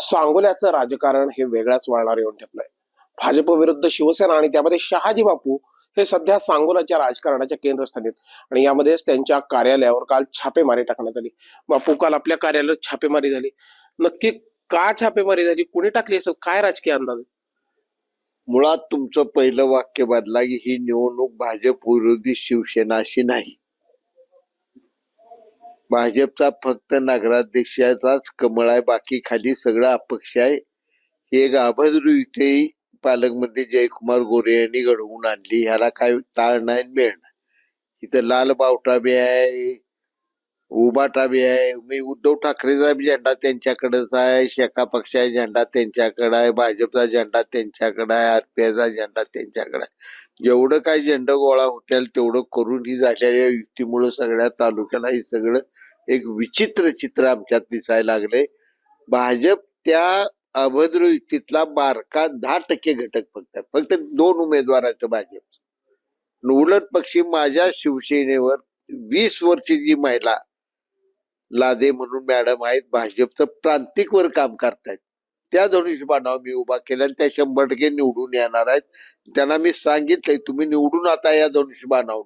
सांगोल्याचं राजकारण हे वेगळ्याच वळणावर येऊन ठेपलंय. भाजप विरुद्ध शिवसेना आणि त्यामध्ये शहाजी बापू हे सध्या सांगोल्याच्या राजकारणाच्या केंद्रस्थानी आहेत आणि यामध्येच त्यांच्या कार्यालयावर काल छापेमारी टाकण्यात आली. बापू काल आपल्या कार्यालयात छापेमारी झाली. नक्की का छापेमारी झाली, कोणी टाकली, असं काय राजकीय अंदाज आहे? मुळात तुमचं पहिलं वाक्य बदला की ही निवडणूक भाजप विरोधी शिवसेनाशी नाही. भाजपचा फक्त नगराध्यक्षाचाच कमळ आहे, बाकी खाली सगळं अपक्ष आहे. ही एक अभद्र युती पालकमंत्री जयकुमार गोरे यांनी घडवून आणली. ह्याला काय ताळ नाही मेळ नाही. इथं लाल बावटा बी आहे, उबाटा बी आहे. मी उद्धव ठाकरेचा बी झेंडा त्यांच्याकडेच आहे, शेका पक्षाचा झेंडा त्यांच्याकडे आहे, भाजपचा झेंडा त्यांच्याकडे आहे, आरपीआयचा झेंडा त्यांच्याकडे आहे. जेवढं काही झेंडा गोळा होतील तेवढं करून ही झालेल्या युतीमुळे सगळ्या तालुक्याला हे सगळं एक विचित्र चित्र आमच्यात दिसायला लागले. भाजप त्या अभद्र युतीतला बारका 10% घटक फक्त 2 उमेदवार आहेत भाजप. उलट पक्षी माझ्या शिवसेनेवर 20 वर्षी जी महिला लादे म्हणून मॅडम आहेत, भाजपचं प्रांतिक वर काम करतायत, त्या धनुष्यबाणावर मी उभा केला आणि त्या 100% निवडून येणार आहेत. त्यांना मी सांगितलंय तुम्ही निवडून आता या धनुष्यबाणावर,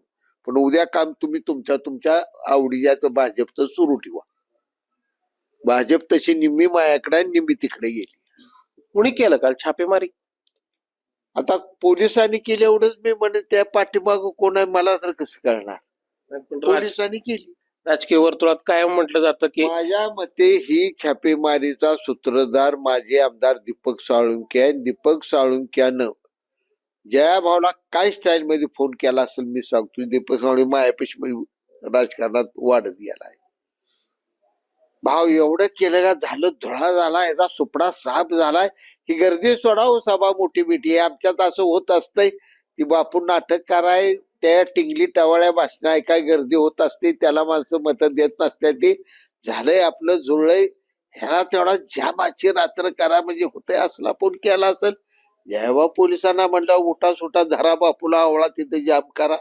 पण उद्या काम तुम्ही तुमच्या आवडीच्या भाजपचं सुरू ठेवा. भाजप तशी निम्मी मायाकडे निम्मी तिकडे गेली. कोणी केलं काल छापेमारी? आता पोलिसांनी केलं एवढंच मी म्हणेन. त्या पाठीमाग कोण आहे मला तर कसं कळणार. पोलिसांनी केली. राजकीय वर्तुळात कायम म्हटलं जातं की माझ्या मते ही छापेमारीचा सूत्रधार माजी आमदार दीपक साळुंखे आहे. दीपक साळुंख्यानं जयाभाऊला काय स्टाईल मध्ये फोन केला असेल मी सांगतो. दीपक साळुंखे मायापेक्षा राजकारणात वाढत गेलाय. भाऊ एवढं केलं का झालं, धुळा झाला, याचा सुपडा साफ झालाय. ही गर्दी सोडाव, सभा मोठी बिठी आमच्यात असं होत असतंय. ती बापू नाटक कराय, त्या टिंगली टवाळ्या भाषण ऐकाय गर्दी होत असते, त्याला माणसं मत देत नसते. ते झालंय आपलं जुळलंय, ह्याला तेवढा जामाची रात्र करा म्हणजे होतंय असला फोन केला असेल. जेव्हा पोलिसांना म्हणलं उठा सुटा धरा बापूला आवळा तिथे जाम करा,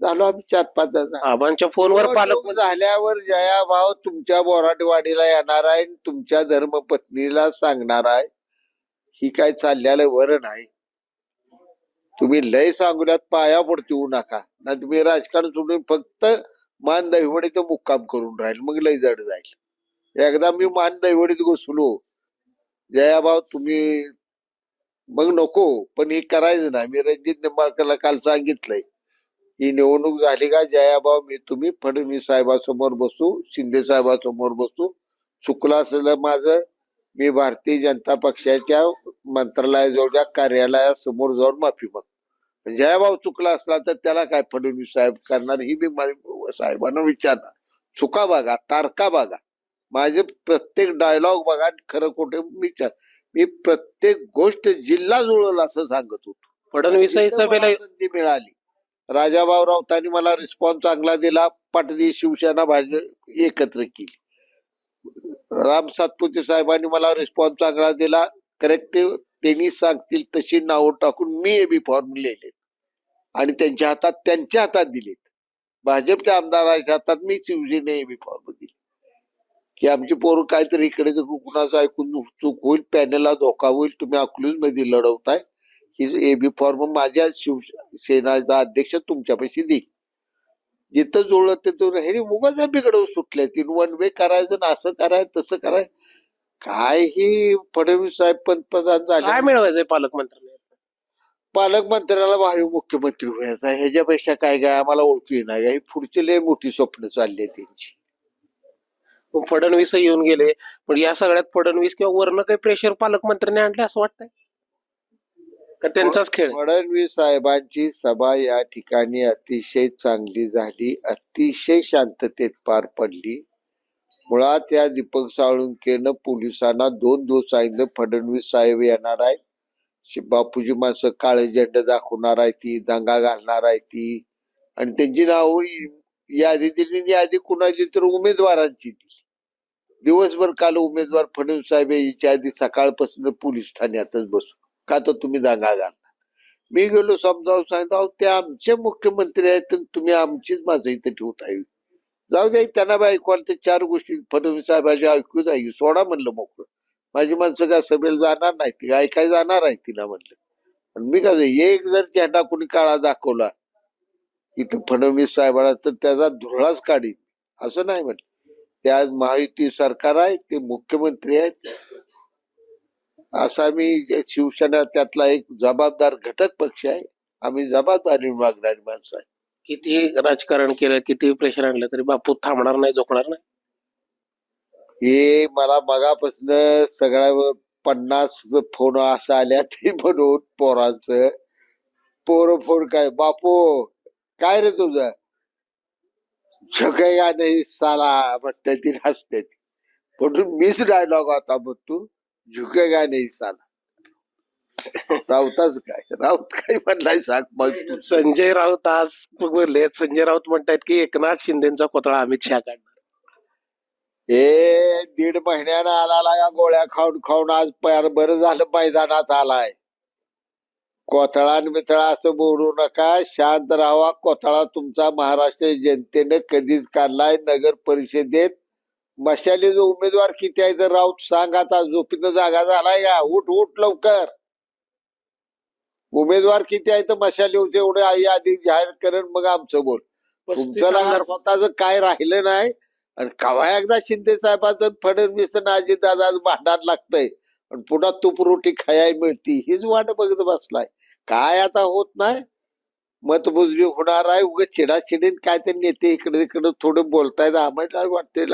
झालो आम्ही 4-5 जण. आबांच्या फोनवर पालक झाल्यावर जयाभाऊ तुमच्या बोराटवाडीला येणार आहे, तुमच्या धर्मपत्नीला सांगणार आहे. ही काय चाललेलं वर नाही. तुम्ही लय सांगण्यात पाया पडती होऊ नका ना. तुम्ही राजकारण सोडून फक्त मान दहिवडीत मुक्काम करून राहील, मग लय जड जाईल. एकदा मी मान दहिवडीत घुसलो जयाभाऊ तुम्ही मग नको, पण हे करायचं नाही. मी रणजित निंबाळकरला काल सांगितलंय ही निवडणूक झाली का जयाभाऊ मी तुम्ही फडणवीस साहेबांसमोर बसू, शिंदे साहेबांसमोर बसू. चुकलं असेल माझं, मी भारतीय जनता पक्षाच्या मंत्रालयाजवळच्या कार्यालयासमोर जाऊन माफी माग. जयाभाऊ चुकला असला तर त्याला काय फडणवीस साहेब करणार ही मी साहेबांना विचारणार. चुका बघा, तारखा बघा, माझे प्रत्येक डायलॉग बघा, खरं खोटे विचार. मी प्रत्येक गोष्ट जिल्हा जुळल असं सांगत होतो. फडणवीस सभेला संधी मिळाली. राजाभाऊ राऊतांनी मला रिस्पॉन्स चांगला दिला. पाटदी शिवसेना भाजप एकत्र केली. राम सातपुते साहेबांनी मला रिस्पॉन्स चांगला दिला. करेक्टिव्ह त्यांनी सांगतील तशी नावं टाकून मी एबी फॉर्म लिहिले आणि त्यांच्या हातात दिलेत. भाजपच्या आमदाराच्या हातात मी शिवसेने एबी फॉर्म दिले की आमची पोरं काहीतरी इकडे कुणाचं ऐकून चूक होईल, पॅनलला धोका होईल, तुम्ही अकलूज मध्ये लढवताय. ही एबी फॉर्म माझ्या शिवसेनाचा अध्यक्ष तुमच्यापाशी दे. जिथं जुळलं तिथं हे उगाच बिघडवून सुटले. 3 वन वे करायचं ना, असं करायचं तसं करायचं. काय ही फडणवीस साहेब पंतप्रधान झाले, काय मिळवायचंय पालकमंत्र्यांना? पालकमंत्र्याला भावी मुख्यमंत्री व्हायचा. ह्याच्यापेक्षा काय काय आम्हाला ओळखी नाही. ही पुढची लय मोठी स्वप्न चालली आहे त्यांची. फडणवीस येऊन गेले, पण या सगळ्यात फडणवीस किंवा वरनं काही प्रेशर पालकमंत्र्यांनी आणले असं वाटतंय का त्यांचाच खेळ? फडणवीस साहेबांची सभा या ठिकाणी अतिशय चांगली झाली, अतिशय शांततेत पार पडली. मुळात या दीपक साळुंखेनं पोलिसांना 2 दिवस सांगितलं फडणवीस साहेब येणार आहेत, बापूजी माणसं काळे झेंडे दाखवणार आहे, ती दंगा घालणार आहे ती, आणि त्यांची नाव यादी दिली. यादी कुणाची तर उमेदवारांची दिली. दिवसभर काल उमेदवार फडणवीस साहेब याच्या आधी सकाळपासून पोलीस ठाण्यातच बसू का तर तुम्ही दंगा घालणार. मी गेलो समजावून सांगितलं ते आमचे मुख्यमंत्री आहेत, तुम्ही आमचीच माझं इथे ठेवता येईल. जाऊ द्या त्यांना बी ऐकवाल ते 4 गोष्टी फडणवीस साहेबांच्या ऐकूच आहे, सोडा म्हणलं मोकळं. माझी माणसं काय सभेला जाणार नाही, ती ऐकाय जाणार आहे तिला म्हटलं. आणि मी काय एक जर झेंडा कोणी काळा दाखवला इथं फडणवीस साहेबांना तर त्याचा धुरळाच काढीन, असं नाही म्हटलं. ते आज महायुती सरकार आहे, ते मुख्यमंत्री आहेत, असा मी शिवसेना त्यातला एक जबाबदार घटक पक्ष आहे. आम्ही जबाबदारी वागणारी माणसं आहे. किती राजकारण केलं, किती प्रेशर आणलं तरी बापू थांबणार नाही, झोकणार नाही. हे मला मगापासून सगळ्या 50 फोन असं आल्या ते म्हणून पोरांचं. पोरं फोन काय, बापू काय रे तुझं, झुकेगा नाही साला म्हणते ती, हसते ती. म्हणून मीच डायलॉग होता, मग तू झुकेगा नाही साला. राऊताच काय, राऊत काय म्हणलाय सांग मग तू. संजय राऊत आज बोलले, संजय राऊत म्हणतायत की एकनाथ शिंदेचा कोथळा अमित शहा काढणार. हे 1.5 महिन्यानं आला या गोळ्या खाऊन खाऊन आज बरं झालं मैदानात आलाय. कोथळा आणि मिथळा असं बोलू नका, शांत राहावा. कोथळा तुमचा महाराष्ट्र जनतेने कधीच काढलाय. नगर परिषदेत मशालीचे उमेदवार किती आहे तर राऊत सांग, आता झोपीनं जागा झालाय का, उठ उठ लवकर. उमेदवार किती आहे तर मशालीचे एवढे आई आधी जाहीर करेन, मग आमचं बोल. 35 तुमचं ना आमदार स्वतःच काय राहिलं नाही. आणि कवा एकदा शिंदे साहेबांचं फडणवीस अजितदादा भांडण लागतंय आणि पुन्हा तूप रोटी खायला मिळती, हीच वाट बघत बसलाय. काय आता होत नाही, मतमोजणी होणार आहे. उगाच चिडाचिडीन काय ते नेते इकडे तिकडे थोडं बोलतायत. आम्हाला वाटते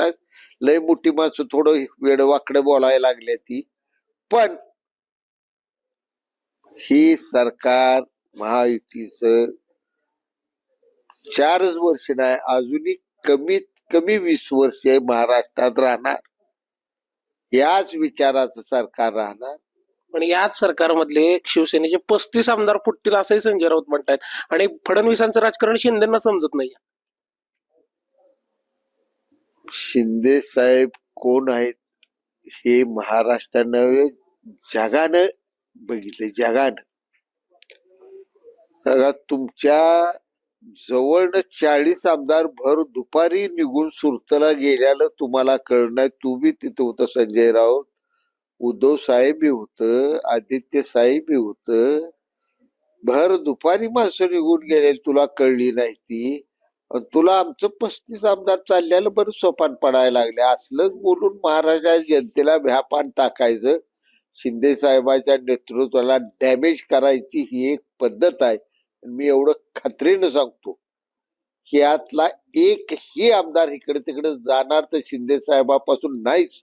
लय मोठी माणसं थोडं वेडवाकडं बोलायला लागले ती. पण ही सरकार महायुतीचं 4च वर्ष नाही, अजूनही कमीत कमी 20 वर्ष महाराष्ट्रात राहणार. याच विचाराचं सरकार राहणार. पण याच सरकारमधले शिवसेनेचे 35 आमदार फुटतील असंही संजय राऊत म्हणतायत. आणि फडणवीसांचं राजकारण शिंदेना समजत नाही. शिंदे साहेब कोण आहेत हे महाराष्ट्रानं जगानं बघितले, जगानं. तुमच्या जवळनं 40 आमदार भर दुपारी निघून सुरतला गेल्यानं तुम्हाला कळणार. तुम्ही तिथं होतं, संजय राऊत, उद्धव साहेब बी होतं, आदित्य साहेब बी होतं. भर दुपारी माणसं निघून गेले, तुला कळली नाही ती. तुला आमचं 35 आमदार चालल्याला बरं सोपान पडायला लागले. असलंच बोलून महाराष्ट्राच्या जनतेला भ्यापान टाकायचं. शिंदे साहेबांच्या नेतृत्वाला डॅमेज करायची ही एक पद्धत आहे. मी एवढं खात्रीनं सांगतो की यातला एकही आमदार इकडे तिकडे जाणार तर शिंदे साहेबापासून नाहीच.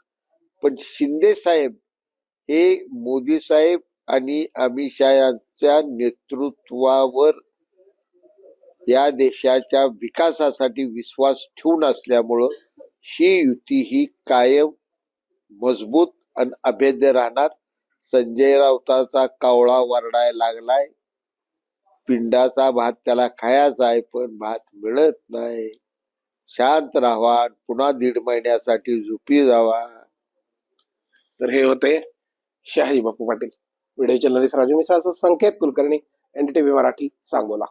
पण शिंदे साहेब हे मोदी साहेब आणि अमित शहा यांच्या नेतृत्वावर या देशाच्या विकासासाठी विश्वास ठेवून असल्यामुळं ही युती ही कायम मजबूत आणि अभेद्य राहणार. संजय राऊताचा कावळा वरडायला लागलाय. पिंडाचा भात त्याला खायचा आहे, पण भात मिळत नाही. शांत राहावा, पुन्हा 1.5 महिन्यासाठी झोपी जावा. तर हे होते शहाजी बापू पाटील. व्हिडिओ जर्नलिस्ट राजू मिश्रा, संकेत कुलकर्णी, NDTV मराठी, सांगोला.